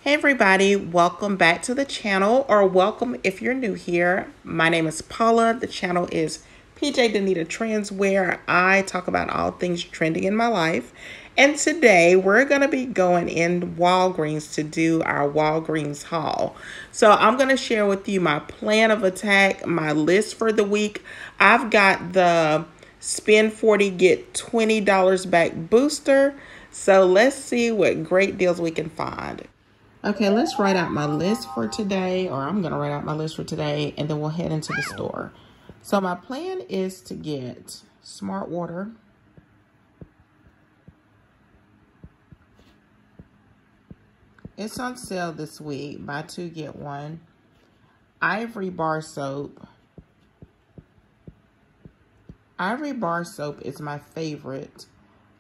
Hey everybody, welcome back to the channel, or welcome if you're new here. My name is Paula. The channel is PJ Danita Trends, where I talk about all things trending in my life. And today we're going to be going in Walgreens to do our Walgreens haul. So I'm going to share with you my plan of attack, my list for the week. I've got the spend 40, get $20 back booster. So let's see what great deals we can find. Okay, let's write out my list for today, or I'm going to write out my list for today, and then we'll head into the store. So my plan is to get Smart Water, it's on sale this week, buy two, get one, Ivory Bar Soap. Ivory Bar Soap is my favorite.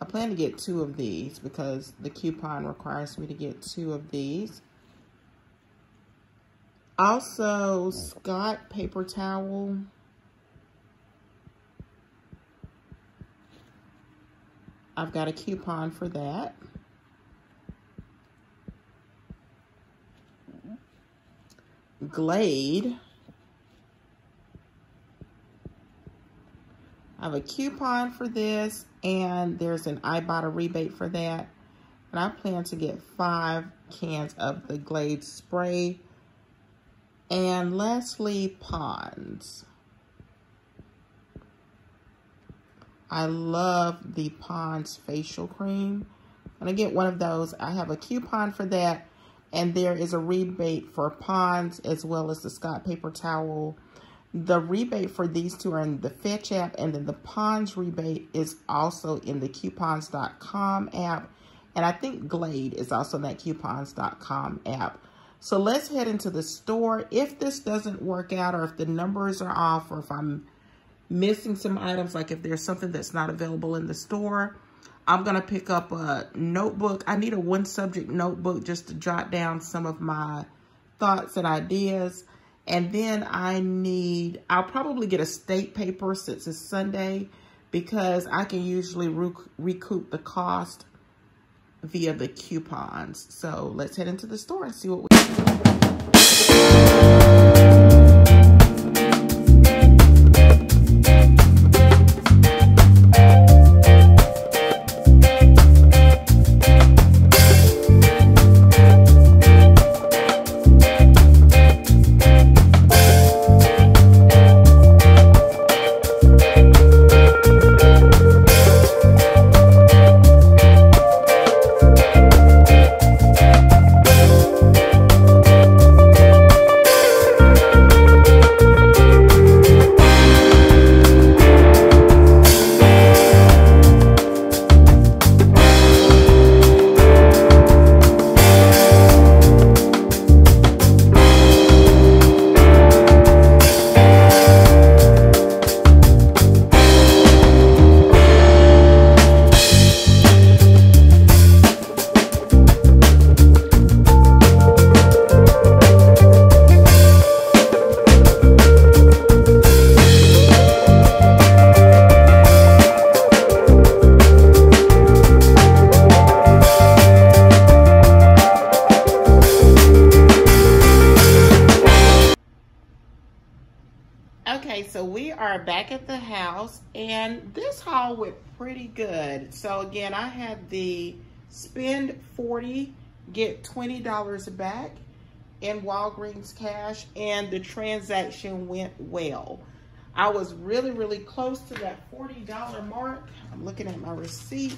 I plan to get two of these because the coupon requires me to get two of these. Also, Scott paper towel. I've got a coupon for that. Glade. I have a coupon for this, and there's an Ibotta rebate for that. And I plan to get 5 cans of the Glade spray. And lastly, Pond's. I love the Pond's facial cream. I'm going to get one of those. I have a coupon for that. And there is a rebate for Pond's as well as the Scott paper towel. The rebate for these two are in the Fetch app, and then the Pond's rebate is also in the coupons.com app. And I think Glade is also in that coupons.com app. So let's head into the store. If this doesn't work out, or if the numbers are off, or if I'm missing some items, like if there's something that's not available in the store, I'm going to pick up a notebook. I need a one-subject notebook just to jot down some of my thoughts and ideas. And then I'll probably get a state paper since it's Sunday, because I can usually recoup the cost via the coupons. So let's head into the store and see what we So we are back at the house, and this haul went pretty good. So again, I had the spend 40, get $20 back in Walgreens cash, and the transaction went well. I was really close to that $40 mark. I'm looking at my receipt.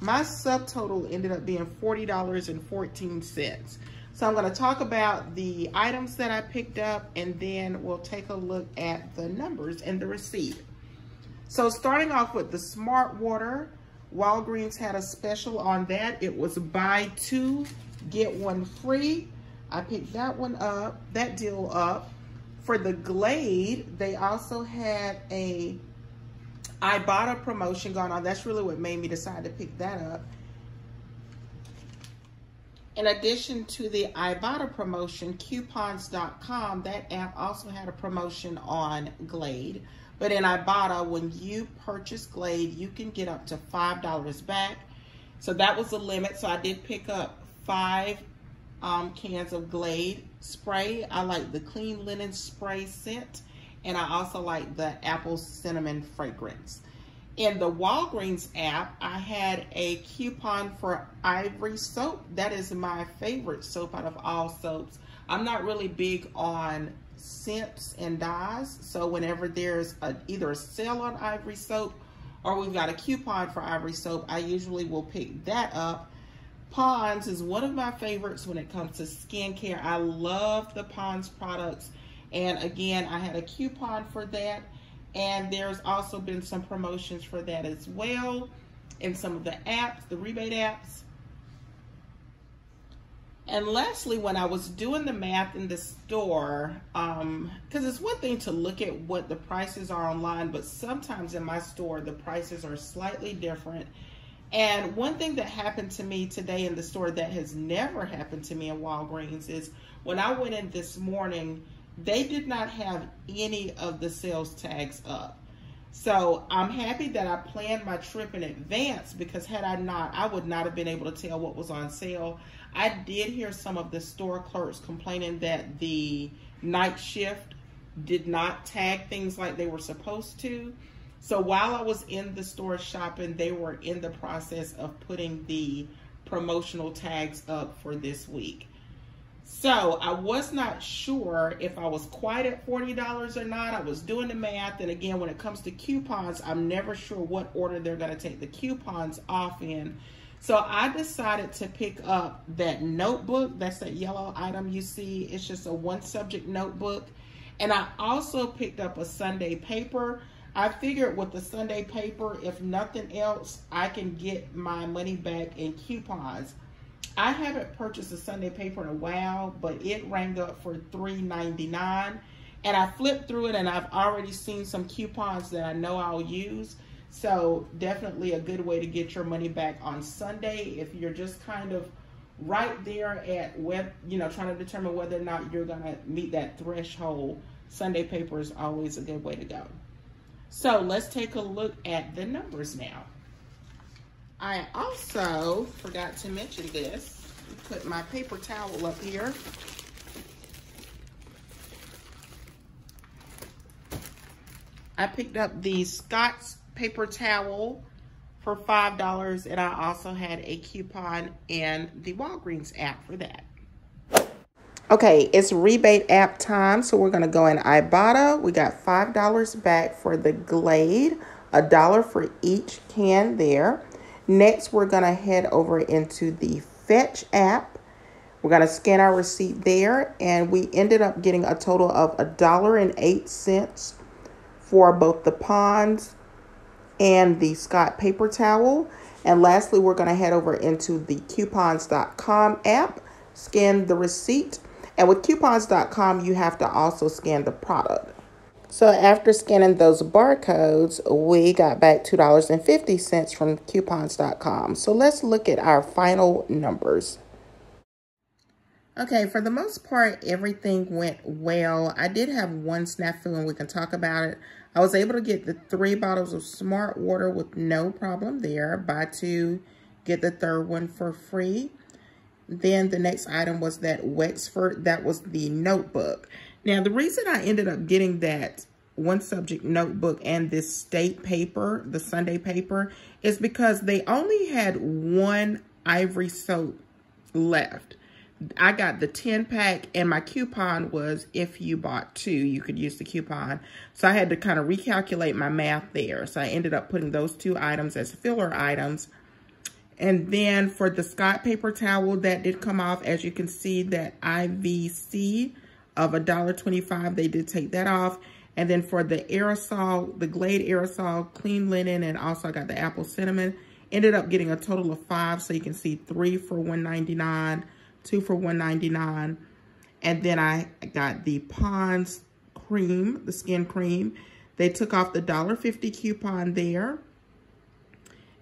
My subtotal ended up being $40.14. So I'm going to talk about the items that I picked up, and then we'll take a look at the numbers in the receipt. So starting off with the Smart Water, Walgreens had a special on that. It was buy 2, get 1 free. I picked that one up, that deal up. For the Glade, they also had a Ibotta promotion going on. That's really what made me decide to pick that up. In addition to the Ibotta promotion, coupons.com, that app also had a promotion on Glade. But in Ibotta, when you purchase Glade, you can get up to $5 back. So that was the limit. So I did pick up 5 cans of Glade spray. I like the clean linen spray scent, and I also like the apple cinnamon fragrance. In the Walgreens app, I had a coupon for Ivory soap. That is my favorite soap out of all soaps. I'm not really big on scents and dyes, so whenever there's either a sale on Ivory soap or we've got a coupon for Ivory soap, I usually will pick that up. Pond's is one of my favorites when it comes to skincare. I love the Pond's products, and again, I had a coupon for that, and there's also been some promotions for that as well in some of the apps, the rebate apps. And lastly, when I was doing the math in the store, because it's one thing to look at what the prices are online, but sometimes in my store, the prices are slightly different. And one thing that happened to me today in the store that has never happened to me in Walgreens is when I went in this morning, they did not have any of the sales tags up. So I'm happy that I planned my trip in advance, because had I not, I would not have been able to tell what was on sale. I did hear some of the store clerks complaining that the night shift did not tag things like they were supposed to. So while I was in the store shopping, they were in the process of putting the promotional tags up for this week. So I was not sure if I was quite at $40 or not. I was doing the math, and again, when it comes to coupons, I'm never sure what order they're going to take the coupons off in. So I decided to pick up that notebook. That's that yellow item you see. It's just a one subject notebook. And I also picked up a Sunday paper. I figured with the Sunday paper, if nothing else, I can get my money back in coupons. I haven't purchased a Sunday paper in a while, but it rang up for $3.99. And I flipped through it, and I've already seen some coupons that I know I'll use. So definitely a good way to get your money back on Sunday if you're just kind of right there at trying to determine whether or not you're gonna meet that threshold. Sunday paper is always a good way to go. So let's take a look at the numbers now. I also forgot to mention this. Put my paper towel up here. I picked up the Scott's paper towel for $5, and I also had a coupon in the Walgreens app for that. Okay, it's rebate app time, so we're gonna go in Ibotta. We got $5 back for the Glade, $1 for each can there. Next, we're gonna head over into the Fetch app. We're gonna scan our receipt there, and we ended up getting a total of $1.08 for both the Pond's and the Scott paper towel. And lastly, we're gonna head over into the coupons.com app, scan the receipt. And with coupons.com, you have to also scan the product. So after scanning those barcodes, we got back $2.50 from coupons.com. So let's look at our final numbers. Okay, for the most part, everything went well. I did have one snafu, and we can talk about it. I was able to get the 3 bottles of Smart Water with no problem there. Buy 2, get the 3rd one for free. Then the next item was that Wexford, that was the notebook. Now, the reason I ended up getting that one subject notebook and this state paper, the Sunday paper, is because they only had one Ivory soap left. I got the 10-pack, and my coupon was if you bought 2, you could use the coupon. So I had to kind of recalculate my math there. So I ended up putting those 2 items as filler items. And then for the Scott paper towel, that did come off. As you can see, that IVC of $1.25, they did take that off. And then for the aerosol, the Glade aerosol, clean linen, and also I got the apple cinnamon, ended up getting a total of 5. So you can see 3 for $1.99, 2 for $1.99. And then I got the Pond's cream, the skin cream. They took off the $1.50 coupon there.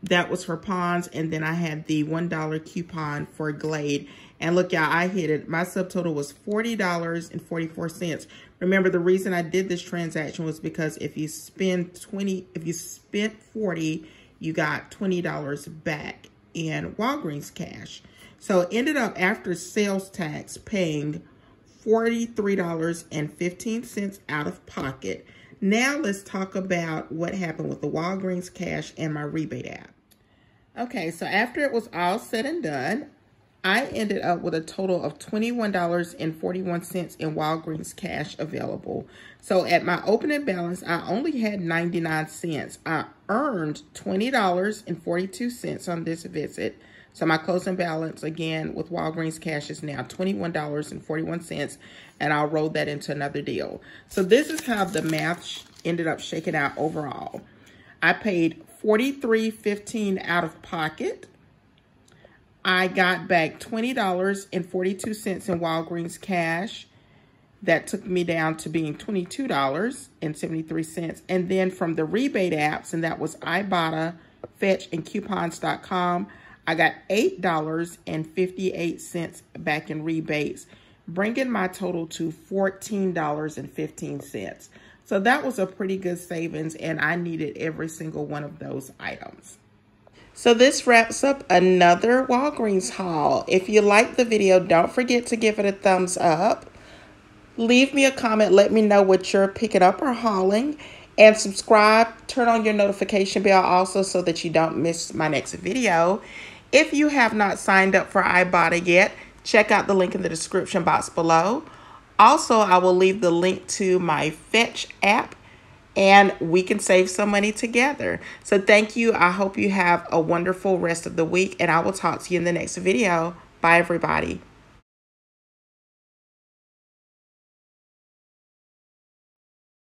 That was for Pond's, and then I had the $1 coupon for Glade. And look, y'all, I hit it. My subtotal was $40.44. Remember, the reason I did this transaction was because if you spent $40, you got $20 back in Walgreens cash. So it ended up, after sales tax, paying $43.15 out of pocket. Now let's talk about what happened with the Walgreens cash and my rebate app. Okay, so after it was all said and done, I ended up with a total of $21.41 in Walgreens cash available. So at my opening balance, I only had 99 cents. I earned $20.42 on this visit. So my closing balance, again, with Walgreens cash is now $21.41, and I'll roll that into another deal. So this is how the math ended up shaking out overall. I paid $43.15 out of pocket. I got back $20.42 in Walgreens cash. That took me down to being $22.73. And then from the rebate apps, and that was Ibotta, Fetch, and Coupons.com, I got $8.58 back in rebates, bringing my total to $14.15. So that was a pretty good savings, and I needed every single one of those items. So this wraps up another Walgreens haul. If you liked the video, don't forget to give it a thumbs up. Leave me a comment. Let me know what you're picking up or hauling. And subscribe. Turn on your notification bell also so that you don't miss my next video. If you have not signed up for Ibotta yet, check out the link in the description box below. Also, I will leave the link to my Fetch app, and we can save some money together. So thank you. I hope you have a wonderful rest of the week, and I will talk to you in the next video. Bye, everybody.